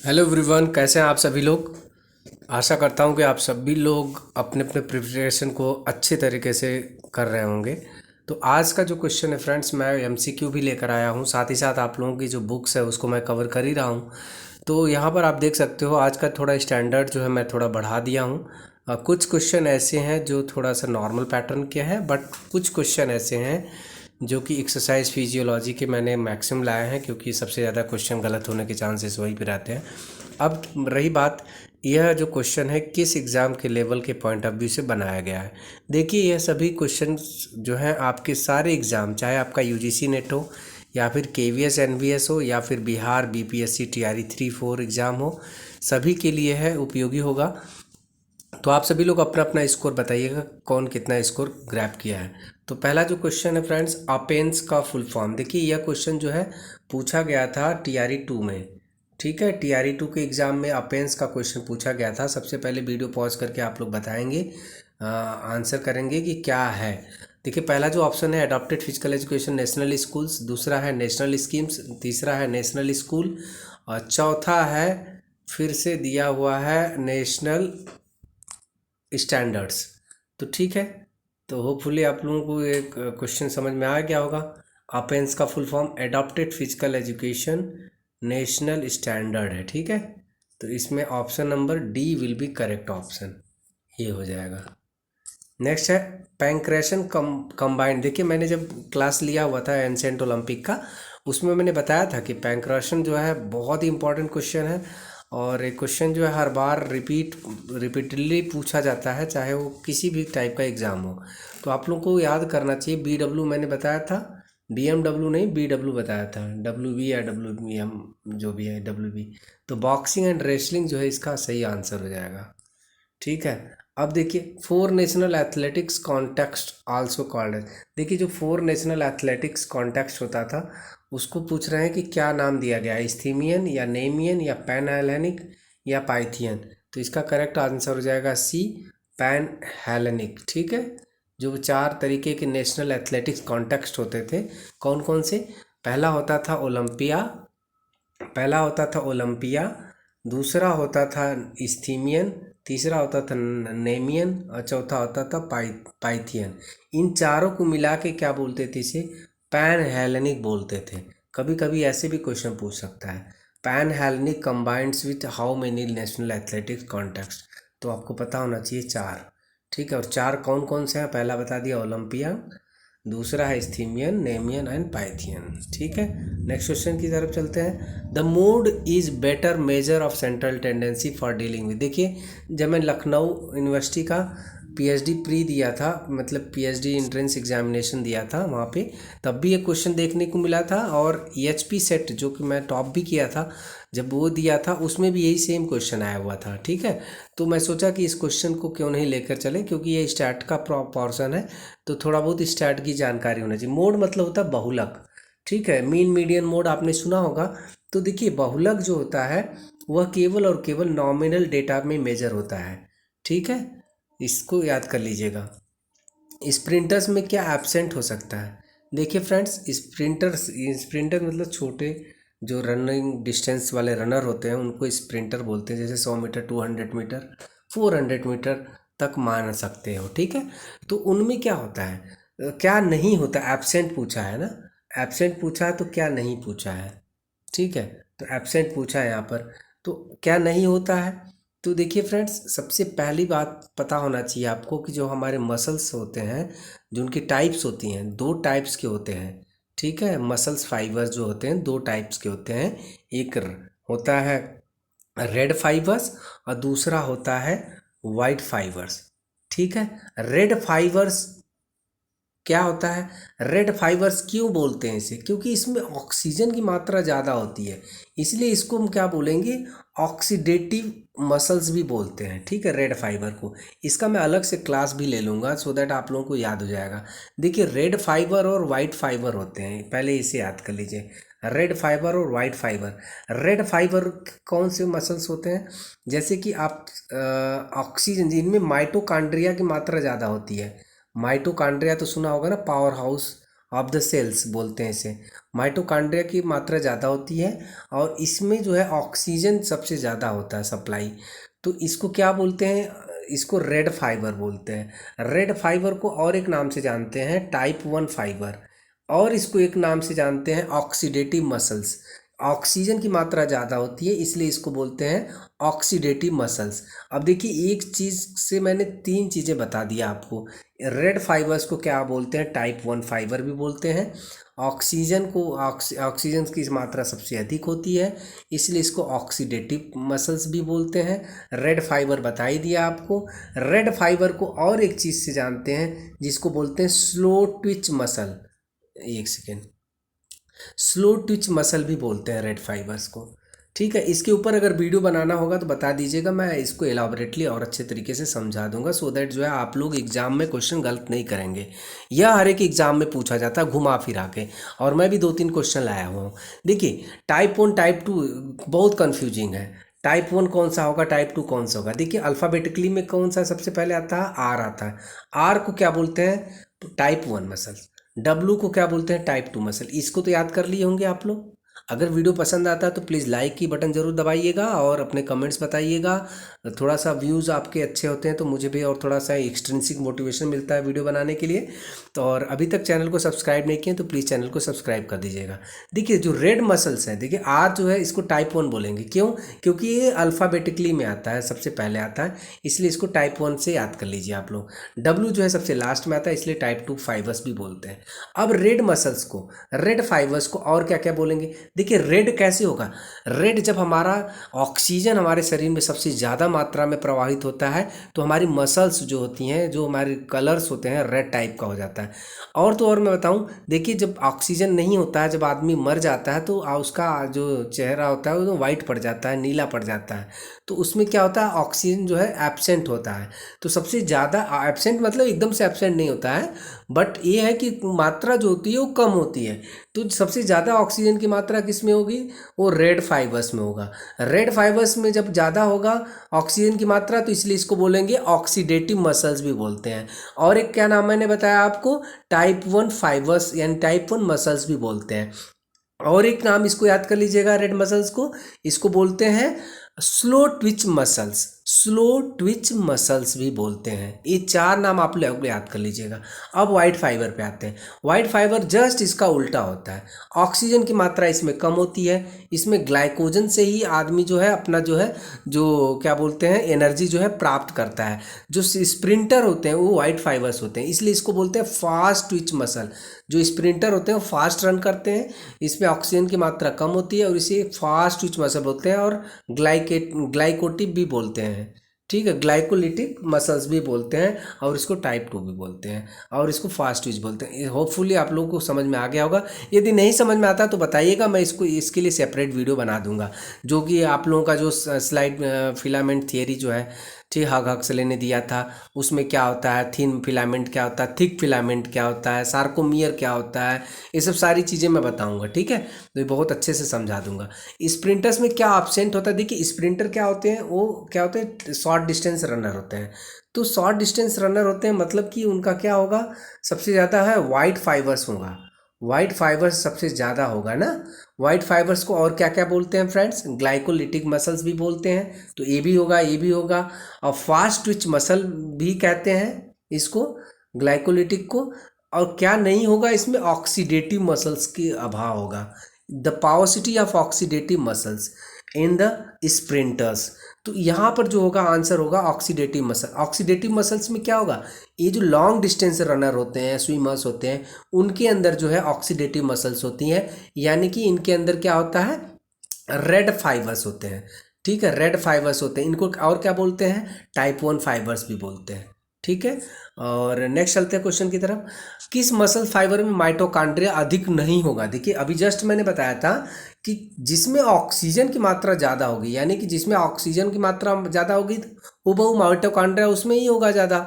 Hello everyone, कैसे हैं आप सभी लोग। आशा करता हूं कि आप सभी लोग अपने अपने प्रिपरेशन को अच्छे तरीके से कर रहे होंगे। तो आज का जो क्वेश्चन है फ्रेंड्स, मैं एमसीक्यू भी लेकर आया हूं, साथ ही साथ आप लोगों की जो बुक्स है उसको मैं कवर कर ही रहा हूं। तो यहाँ पर आप देख सकते हो आज का थोड़ा स्टैंडर्ड जो है मैं थोड़ा बढ़ा दिया हूँ। कुछ क्वेश्चन ऐसे हैं जो थोड़ा सा नॉर्मल पैटर्न के हैं, बट कुछ क्वेश्चन ऐसे हैं जो कि एक्सरसाइज फिजियोलॉजी के मैंने मैक्सिमम लाए हैं, क्योंकि सबसे ज़्यादा क्वेश्चन गलत होने के चांसेस वहीं पे रहते हैं। अब रही बात, यह जो क्वेश्चन है किस एग्ज़ाम के लेवल के पॉइंट ऑफ व्यू से बनाया गया है। देखिए, यह सभी क्वेश्चन जो हैं आपके सारे एग्ज़ाम, चाहे आपका यूजीसी नेट हो या फिर केवीएस एनवीएस हो या फिर बिहार बीपीएससी टीआरई 3-4 एग्ज़ाम हो, सभी के लिए है, उपयोगी होगा। तो आप सभी लोग अपना अपना स्कोर बताइएगा, कौन कितना स्कोर ग्रैब किया है। तो पहला जो क्वेश्चन है फ्रेंड्स, अपेंस का फुल फॉर्म। देखिए, यह क्वेश्चन जो है पूछा गया था टीआरई 2 में। ठीक है, टीआरई 2 के एग्ज़ाम में अपेंस का क्वेश्चन पूछा गया था। सबसे पहले वीडियो पॉज करके आप लोग बताएंगे, आंसर करेंगे कि क्या है। देखिए, पहला जो ऑप्शन है adopted physical education national schools, दूसरा है नेशनल स्कीम्स, तीसरा है नेशनल स्कूल और चौथा है फिर से दिया हुआ है नेशनल स्टैंडर्ड्स। तो ठीक है, तो होपफुली आप लोगों को एक क्वेश्चन समझ में आ गया होगा। अपेंस का full form adopted physical education national standard है। ठीक है, तो इसमें option number D will be correct option, ये हो जाएगा। नेक्स्ट है पैंक्रेशन कंबाइंड। देखिए, मैंने जब क्लास लिया हुआ था एंसेंट ओलंपिक का, उसमें मैंने बताया था कि पैंक्रेशन जो है बहुत ही इंपॉर्टेंट क्वेश्चन है और एक क्वेश्चन जो है हर बार रिपीटली पूछा जाता है, चाहे वो किसी भी टाइप का एग्ज़ाम हो। तो आप लोगों को याद करना चाहिए। BW मैंने बताया था, BMW नहीं, BW बताया था, WB या WBM जो भी है, WB। तो बॉक्सिंग एंड रेसलिंग जो है इसका सही आंसर हो जाएगा। ठीक है, अब देखिए, four national athletics context also called है। देखिए, जो फोर नेशनल एथलेटिक्स कॉन्टेक्स्ट होता था उसको पूछ रहे हैं कि क्या नाम दिया गया है, स्थीमियन या नेमियन या पैन हेलेनिक या पाइथियन। तो इसका करेक्ट आंसर हो जाएगा सी, पैन हेलेनिक। ठीक है, जो चार तरीके के नेशनल एथलेटिक्स कॉन्टेक्स्ट होते थे, कौन कौन से। पहला होता था ओलंपिया, दूसरा होता था स्थीमियन, तीसरा होता था नेमियन और चौथा होता था पाइथियन। इन चारों को मिला के क्या बोलते थे, इसे पैन हेलेनिक बोलते थे। कभी कभी ऐसे भी क्वेश्चन पूछ सकता है, Pan Hellenic combines with how many national athletics context. तो आपको पता होना चाहिए चार। ठीक है, और चार कौन कौन से हैं, पहला बता दिया ओलंपिया, दूसरा है स्थीमियन, नेमियन एंड पाइथियन। ठीक है, नेक्स्ट क्वेश्चन की तरफ चलते हैं। The mood is better measure of central tendency for dealing with. देखिए, जब मैं लखनऊ यूनिवर्सिटी का पीएचडी प्री दिया था, मतलब पीएचडी एंट्रेंस एग्जामिनेशन दिया था वहाँ पे, तब भी एक क्वेश्चन देखने को मिला था। और EHP सेट जो कि मैं टॉप भी किया था, जब वो दिया था उसमें भी यही सेम क्वेश्चन आया हुआ था। ठीक है, तो मैं सोचा कि इस क्वेश्चन को क्यों नहीं लेकर चले, क्योंकि ये स्टैट का पोर्शन है, तो थोड़ा बहुत स्टैट की जानकारी होना चाहिए। मोड मतलब होता है बहुलक। ठीक है, मीन मीडियन मोड आपने सुना होगा। तो देखिए, बहुलक जो होता है वह केवल और केवल नॉमिनल डेटा में मेजर होता है। ठीक है, इसको याद कर लीजिएगा। स्प्रिंटर्स में क्या एब्सेंट हो सकता है। देखिए फ्रेंड्स, स्प्रिंटर मतलब छोटे जो रनिंग डिस्टेंस वाले रनर होते हैं उनको स्प्रिंटर बोलते हैं। जैसे 100 मीटर, 200 मीटर, 400 मीटर तक मान सकते हो। ठीक है, तो उनमें क्या होता है, क्या नहीं होता, एब्सेंट पूछा है ना, एब्सेंट पूछा है तो क्या नहीं पूछा है। ठीक है, तो एब्सेंट पूछा है यहाँ पर, तो क्या नहीं होता है। तो देखिए फ्रेंड्स, सबसे पहली बात पता होना चाहिए आपको कि जो हमारे मसल्स होते हैं, जो उनकी टाइप्स होती हैं, दो टाइप्स के होते हैं। ठीक है, मसल्स फाइबर्स जो होते हैं दो टाइप्स के होते हैं। एक होता है रेड फाइबर्स और दूसरा होता है वाइट फाइबर्स। ठीक है, रेड फाइबर्स क्या होता है, रेड फाइबर्स क्यों बोलते हैं इसे, क्योंकि इसमें ऑक्सीजन की मात्रा ज़्यादा होती है, इसलिए इसको हम क्या बोलेंगे, ऑक्सीडेटिव मसल्स भी बोलते हैं। ठीक है, रेड फाइबर को, इसका मैं अलग से क्लास भी ले लूँगा सो दैट आप लोगों को याद हो जाएगा। देखिए, रेड फाइबर और वाइट फाइबर होते हैं, पहले इसे याद कर लीजिए, रेड फाइबर और वाइट फाइबर। रेड फाइबर कौन से मसल्स होते हैं, जैसे कि आप ऑक्सीजन, जिनमें माइटोकांड्रिया की मात्रा ज़्यादा होती है। माइटोकांड्रिया तो सुना होगा ना, powerhouse of the cells बोलते हैं इसे। माइटोकॉन्ड्रिया की मात्रा ज़्यादा होती है और इसमें जो है ऑक्सीजन सबसे ज़्यादा होता है सप्लाई। तो इसको क्या बोलते हैं, इसको रेड फाइबर बोलते हैं। रेड फाइबर को और एक नाम से जानते हैं टाइप 1 फाइबर, और इसको एक नाम से जानते हैं ऑक्सीडेटिव मसल्स। ऑक्सीजन की मात्रा ज़्यादा होती है इसलिए इसको बोलते हैं ऑक्सीडेटिव मसल्स। अब देखिए एक चीज़ से मैंने 3 चीज़ें बता दिया आपको। रेड फाइबर्स को क्या बोलते हैं, टाइप 1 फाइबर भी बोलते हैं। ऑक्सीजन को ऑक्सीजन की मात्रा सबसे अधिक होती है इसलिए इसको ऑक्सीडेटिव मसल्स भी बोलते हैं। रेड फाइबर बता ही दिया आपको। रेड फाइबर को और एक चीज़ से जानते हैं जिसको बोलते हैं स्लो ट्विच मसल। एक सेकेंड, स्लो ट्विच मसल भी बोलते हैं रेड फाइबर्स को। ठीक है, इसके ऊपर अगर वीडियो बनाना होगा तो बता दीजिएगा, मैं इसको एलाबोरेटली और अच्छे तरीके से समझा दूंगा, सो दैट जो है आप लोग एग्जाम में क्वेश्चन गलत नहीं करेंगे। यह हर एक एग्जाम में पूछा जाता है घुमा फिरा के, और मैं भी 2-3 क्वेश्चन लाया हुआ हूँ। देखिए टाइप 1 टाइप 2 बहुत कन्फ्यूजिंग है। टाइप 1 कौन सा होगा, टाइप 2 कौन सा होगा? देखिए अल्फ़ाबेटिकली में कौन सा सबसे पहले आता है, आर आता है। आर को क्या बोलते हैं, तो टाइप 1 मसल्स। डब्लू को क्या बोलते हैं, टाइप 2 मसल। इसको तो याद कर लिए होंगे आप लोग। अगर वीडियो पसंद आता है तो प्लीज़ लाइक की बटन ज़रूर दबाइएगा और अपने कमेंट्स बताइएगा। थोड़ा सा व्यूज़ आपके अच्छे होते हैं तो मुझे भी और थोड़ा सा एक्सट्रिंसिक मोटिवेशन मिलता है वीडियो बनाने के लिए। तो और अभी तक चैनल को सब्सक्राइब नहीं किए तो प्लीज़ चैनल को सब्सक्राइब कर दीजिएगा। देखिए जो रेड मसल्स हैं, देखिए आर जो है इसको टाइप 1 बोलेंगे, क्यों? क्योंकि ये अल्फ़ाबेटिकली में आता है, सबसे पहले आता है, इसलिए इसको टाइप 1 से याद कर लीजिए आप लोग। डब्लू जो है सबसे लास्ट में आता है इसलिए टाइप 2 फाइबर्स भी बोलते हैं। अब रेड मसल्स को, रेड फाइबर्स को और क्या क्या बोलेंगे? देखिए रेड कैसे होगा, रेड जब हमारा ऑक्सीजन हमारे शरीर में सबसे ज़्यादा मात्रा में प्रवाहित होता है तो हमारी मसल्स जो होती हैं, जो हमारे कलर्स होते हैं, रेड टाइप का हो जाता है। और तो और मैं बताऊं, देखिए जब ऑक्सीजन नहीं होता है, जब आदमी मर जाता है तो उसका जो चेहरा होता है वो वाइट पड़ जाता है, नीला पड़ जाता है। तो उसमें क्या होता है, ऑक्सीजन जो है एब्सेंट होता है। तो सबसे ज़्यादा एब्सेंट मतलब एकदम से एब्सेंट नहीं होता है, बट ये है कि मात्रा जो होती है वो कम होती है। तो सबसे ज़्यादा ऑक्सीजन की मात्रा किस में होगी, वो रेड फाइबर्स में होगा। रेड फाइबर्स में जब ज़्यादा होगा ऑक्सीजन की मात्रा तो इसलिए इसको बोलेंगे ऑक्सीडेटिव मसल्स भी बोलते हैं। और एक क्या नाम मैंने बताया आपको, टाइप 1 फाइबर्स यानी टाइप 1 मसल्स भी बोलते हैं। और एक नाम इसको याद कर लीजिएगा रेड मसल्स को, इसको बोलते हैं slow Twitch muscles. Slow Twitch muscles भी बोलते हैं। ये 4 नाम आप लोग याद कर लीजिएगा। अब वाइट फाइबर पे आते हैं। वाइट फाइबर जस्ट इसका उल्टा होता है। ऑक्सीजन की मात्रा इसमें कम होती है, इसमें ग्लाइकोजन से ही आदमी जो है अपना जो है जो क्या बोलते हैं एनर्जी जो है प्राप्त करता है। जो स्प्रिंटर होते हैं वो वाइट फाइबर्स होते हैं, इसलिए इसको बोलते हैं फास्ट ट्विच मसल। जो स्प्रिंटर होते हैं वो फास्ट रन करते हैं, इसमें ऑक्सीजन की मात्रा कम होती है और इसे फास्ट ट्विच मसल बोलते हैं। और ग्लाइकोटिव भी बोलते हैं, ठीक है, ग्लाइकोलिटिक मसल्स भी बोलते हैं, और इसको टाइप 2 भी बोलते हैं, और इसको फास्ट ट्विच बोलते हैं। होपफुली आप लोगों को समझ में आ गया होगा। यदि नहीं समझ में आता तो बताइएगा, मैं इसके लिए सेपरेट वीडियो बना दूंगा, जो कि आप लोगों का जो स्लाइड फिलामेंट थियरी जो है, ठीक, हक्सले ने दिया था, उसमें क्या होता है, थिन फिलामेंट क्या होता है, थिक फिलामेंट क्या होता है, सार्कोमियर क्या होता है, ये सब सारी चीज़ें मैं बताऊंगा, ठीक है। तो ये बहुत अच्छे से समझा दूंगा। स्प्रिंटर्स में क्या एब्सेंट होता है, देखिए स्प्रिंटर क्या होते हैं, वो क्या होते हैं, शॉर्ट डिस्टेंस रनर होते हैं। तो शॉर्ट डिस्टेंस रनर होते हैं मतलब कि उनका क्या होगा, सबसे ज़्यादा है वाइट फाइबर्स होगा, वाइट फाइबर्स सबसे ज़्यादा होगा ना। वाइट फाइबर्स को और क्या क्या बोलते हैं फ्रेंड्स, ग्लाइकोलिटिक मसल्स भी बोलते हैं, तो ये भी होगा, ये भी होगा। और फास्ट ट्विच मसल भी कहते हैं इसको, ग्लाइकोलिटिक को। और क्या नहीं होगा इसमें, ऑक्सीडेटिव मसल्स की अभाव होगा, the paucity of oxidative muscles in the sprinters. तो यहाँ पर जो होगा आंसर होगा ऑक्सीडेटिव मसल। ऑक्सीडेटिव मसल्स में क्या होगा, ये जो लॉन्ग डिस्टेंस रनर होते हैं, स्विमर्स होते हैं, उनके अंदर जो है ऑक्सीडेटिव मसल्स होती हैं, यानी कि इनके अंदर क्या होता है, रेड फाइबर्स होते हैं, ठीक है, रेड फाइबर्स होते हैं। इनको और क्या बोलते हैं, टाइप 1 फाइबर्स भी बोलते हैं, ठीक है। और नेक्स्ट चलते हैं क्वेश्चन की तरफ। किस मसल फाइबर में माइटोकॉन्ड्रिया अधिक नहीं होगा? देखिए अभी जस्ट मैंने बताया था कि जिसमें ऑक्सीजन की मात्रा ज़्यादा होगी, यानी कि जिसमें ऑक्सीजन की मात्रा ज़्यादा होगी वो बहु माइटोकॉन्ड्रिया उसमें ही होगा ज़्यादा।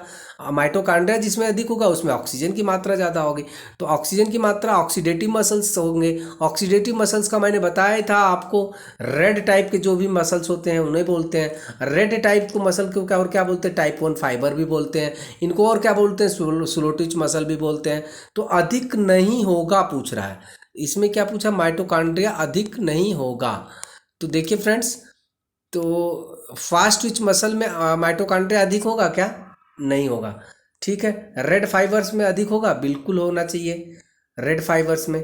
माइटोकॉन्ड्रिया जिसमें अधिक होगा उसमें ऑक्सीजन की मात्रा ज़्यादा होगी, तो ऑक्सीजन की मात्रा ऑक्सीडेटिव मसल्स होंगे। ऑक्सीडेटिव मसल्स का मैंने बताया था आपको, रेड टाइप के जो भी मसल्स होते हैं उन्हें बोलते हैं। रेड टाइप को मसल को क्या और क्या बोलते हैं, टाइप 1 फाइबर भी बोलते हैं। इनको और और क्या बोलते हैं, स्लोटिच मसल भी बोलते हैं। तो अधिक नहीं होगा पूछ रहा है, इसमें क्या पूछा, माइटोकॉन्ड्रिया अधिक नहीं होगा। तो देखिए फ्रेंड्स, तो फास्ट ट्विच मसल में माइटोकॉन्ड्रिया अधिक होगा क्या, नहीं होगा। ठीक है, रेड फाइबर्स में अधिक होगा, बिल्कुल होना चाहिए रेड फाइबर्स में।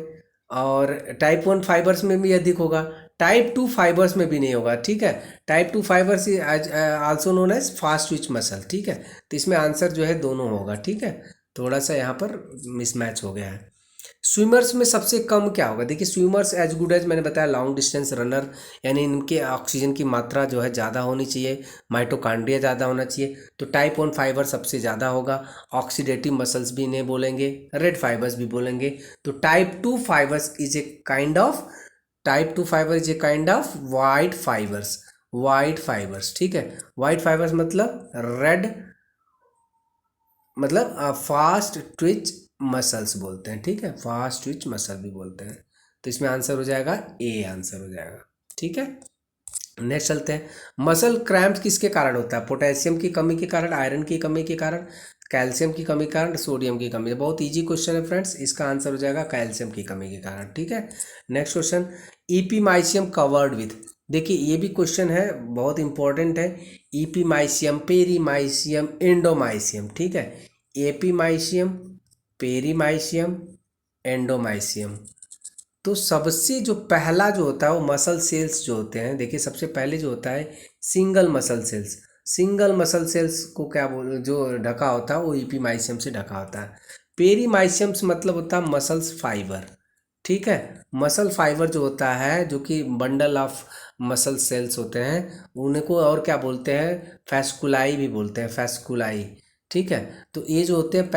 और टाइप 1 फाइबर्स में भी अधिक होगा, टाइप 2 फाइबर्स में भी नहीं होगा। ठीक है, type 2 fibres also known as fast twitch muscle. ठीक है, तो इसमें आंसर जो है दोनों होगा। ठीक है, थोड़ा सा यहाँ पर मिसमैच हो गया है। स्विमर्स में सबसे कम क्या होगा, देखिए स्विमर्स एज गुड एज मैंने बताया लॉन्ग डिस्टेंस रनर, यानी इनके ऑक्सीजन की मात्रा जो है ज़्यादा होनी चाहिए, माइटोकॉन्ड्रिया ज़्यादा होना चाहिए। तो टाइप 1 फाइबर सबसे ज़्यादा होगा। ऑक्सीडेटिव मसल्स भी इन्हें बोलेंगे, रेड फाइबर्स भी बोलेंगे। तो type 2 fibres is a kind of, type 2 fibre is a kind of white fibres, white fibres. ठीक है, वाइट फाइबर्स मतलब रेड, मतलब फास्ट ट्विच मसल्स बोलते हैं। ठीक है, फास्ट ट्विच मसल भी बोलते हैं। तो इसमें आंसर हो जाएगा ए, आंसर हो जाएगा। ठीक है, नेक्स्ट चलते हैं। मसल क्रैम्प किसके कारण होता है, पोटेशियम की कमी के कारण, आयरन की कमी के कारण, कैल्शियम की कमी के कारण, सोडियम की कमी। बहुत इजी क्वेश्चन है फ्रेंड्स, इसका आंसर हो जाएगा कैल्शियम की कमी के कारण। ठीक है, नेक्स्ट क्वेश्चन, ईपीमाइसियम कवर्ड विथ, देखिए ये भी क्वेश्चन है, बहुत इंपॉर्टेंट है। ईपीमाइसियम, पेरीमाइसियम, एंडोमाइसियम। ठीक है, एपीमाइसियम, पेरीमाइसियम, एंडोमाइसियम। तो सबसे जो पहला जो होता है वो मसल सेल्स जो होते हैं, देखिए सबसे पहले जो होता है single muscle cells. Single muscle cells को क्या बोल, जो ढका होता है वो ईपीमाइसियम से ढका होता है। पेरीमाइसियम से मतलब होता है मसल्स फाइबर। ठीक है, मसल फाइबर जो होता है, जो कि बंडल ऑफ मसल सेल्स होते हैं, उनको और क्या बोलते हैं, फैस्कुलाई भी बोलते हैं, फैस्कुलाई। ठीक है, तो ये जो होते हैं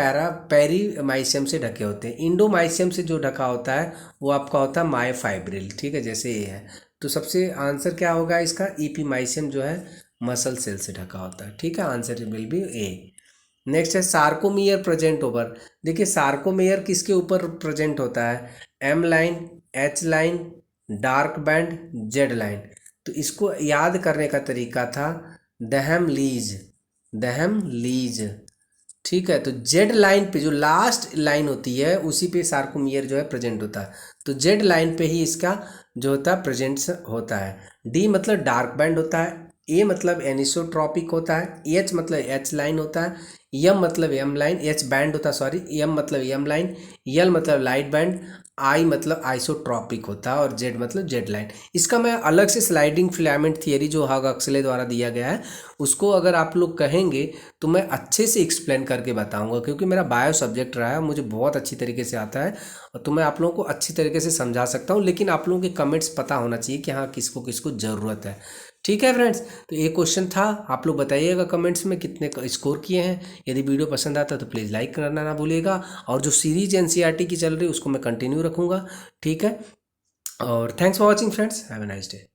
पेरीमाइसियम से ढके होते हैं। इंडोमाइसियम से जो ढका होता है वो आपका होता है मायोफाइब्रिल। ठीक है, जैसे ये है। तो सबसे आंसर क्या होगा इसका, ईपीमाइसियम जो है मसल सेल से ढका होता है। ठीक है, answer will be A. Next है सार्कोमियर प्रेजेंट ओवर, देखिए सार्कोमेयर किसके ऊपर प्रेजेंट होता है, M line, H line, dark band, Z line. तो इसको याद करने का तरीका था दहम लीज, दहम लीज। ठीक है, तो जेड लाइन पे जो लास्ट लाइन होती है उसी पे सार्कोमियर जो है प्रेजेंट होता है। तो जेड लाइन पे ही इसका जो होता है प्रेजेंट होता है। डी मतलब डार्क बैंड होता है, ए मतलब एनिसोट्रॉपिक होता है, एच मतलब एच लाइन होता है, एम मतलब एम लाइन, एच बैंड होता है सॉरी, एम मतलब एम लाइन, यल मतलब लाइट बैंड, आई मतलब आइसोट्रॉपिक होता है, और जेड मतलब जेड लाइन। इसका मैं अलग से स्लाइडिंग फिलामेंट थियरी जो हगक्सले द्वारा दिया गया है उसको अगर आप लोग कहेंगे तो मैं अच्छे से एक्सप्लेन करके बताऊंगा, क्योंकि मेरा बायो सब्जेक्ट रहा है, मुझे बहुत अच्छी तरीके से आता है, और तो मैं आप लोगों को अच्छी तरीके से समझा सकता हूँ। लेकिन आप लोगों के कमेंट्स पता होना चाहिए कि हाँ किसको किसको ज़रूरत है। ठीक है फ्रेंड्स, तो ये क्वेश्चन था, आप लोग बताइएगा कमेंट्स में कितने स्कोर किए हैं। यदि वीडियो पसंद आता है तो प्लीज़ लाइक करना ना भूलिएगा, और जो सीरीज एनसीईआरटी की चल रही है उसको मैं कंटिन्यू रखूँगा। ठीक है, और thanks for watching friends, have a nice day.